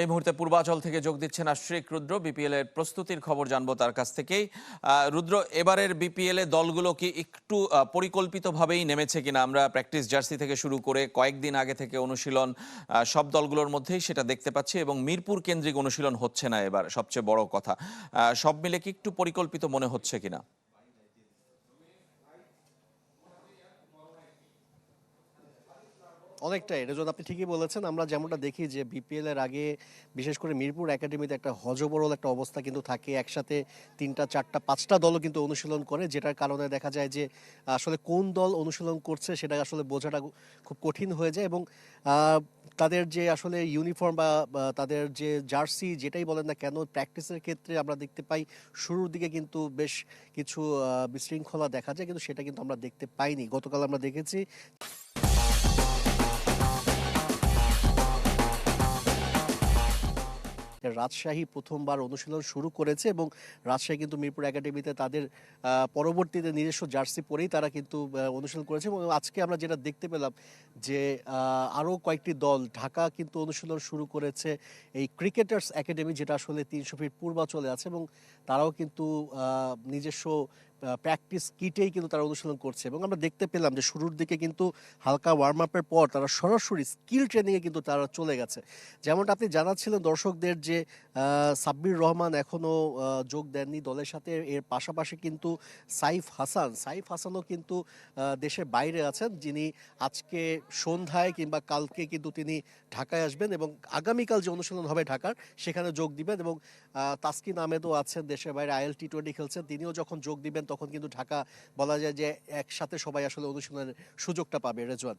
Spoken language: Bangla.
এই মুহূর্তে পূর্বাচল থেকে যোগ দিচ্ছেন আশ্রিক রুদ্র। বিপিএল এর প্রস্তুতির খবর জানবো তার কাছ থেকেই। রুদ্র, এবারের বিপিএল এ দলগুলো কি একটু পরিকল্পিতভাবেই নেমেছে কিনা? আমরা প্র্যাকটিস জার্সি থেকে শুরু করে কয়েকদিন আগে থেকে অনুশীলন সব দলগুলোর মধ্যেই সেটা দেখতে পাচ্ছি, এবং মিরপুর কেন্দ্রিক অনুশীলন হচ্ছে না এবার, সবচেয়ে বড় কথা। সব মিলে কি একটু পরিকল্পিত মনে হচ্ছে কিনা? অনেকটাই রেজন, আপনি ঠিকই বলেছেন। আমরা যেমনটা দেখি যে বিপিএল এর আগে বিশেষ করে মিরপুর একাডেমিতে একটা হযবরল একটা অবস্থা কিন্তু থাকে। একসাথে ৩টা ৪টা ৫টা দলও কিন্তু অনুশীলন করে, যেটার কারণে দেখা যায় যে আসলে কোন দল অনুশীলন করছে সেটা আসলে বোঝাটা খুব কঠিন হয়ে যায়। এবং তাদের যে আসলে ইউনিফর্ম বা তাদের যে জার্সি যেটাই বলেন না কেন, প্র্যাকটিসের ক্ষেত্রে আমরা দেখতে পাই শুরুর দিকে কিন্তু বেশ কিছু বিশৃঙ্খলা দেখা যায়, কিন্তু সেটা কিন্তু আমরা দেখতে পাইনি। গতকাল আমরা দেখেছি রাজশাহী প্রথমবার অনুশীলন শুরু করেছে, এবং রাজশাহী কিন্তু মিরপুর একাডেমিতে তাদের পরবর্তীতে নিজস্ব জার্সি পরেই তারা কিন্তু অনুশীলন করেছে। এবং আজকে আমরা যেটা দেখতে পেলাম যে আরও কয়েকটি দল ঢাকা কিন্তু অনুশীলন শুরু করেছে এই ক্রিকেটার্স একাডেমি, যেটা আসলে ৩০০ ফিট পূর্বাচলে আছে, এবং তারাও কিন্তু নিজস্ব প্র্যাকটিস কিটেই কিন্তু তারা অনুশীলন করছে। এবং আমরা দেখতে পেলাম যে শুরুর দিকে কিন্তু হালকা ওয়ার্ম আপের পর তারা সরাসরি স্কিল ট্রেনিংয়ে কিন্তু তারা চলে গেছে। যেমনটা আপনি জানাচ্ছিলেন দর্শকদের যে সাব্বির রহমান এখনও যোগ দেননি দলের সাথে। এর পাশাপাশি কিন্তু সাইফ হাসানও কিন্তু দেশের বাইরে আছেন, যিনি আজকে সন্ধ্যায় কিংবা কালকে কিন্তু তিনি ঢাকায় আসবেন, এবং আগামীকাল যে অনুশীলন হবে ঢাকার সেখানে যোগ দিবেন। এবং তাসকিন আহমেদও আছেন দেশের বাইরে, IL T20 খেলছেন, তিনিও যখন যোগ দিবেন তখন কিন্তু ঢাকা বলা যায় যে একসাথে সবাই আসলে অনুশীলনের সুযোগটা পাবে রেজওয়ান।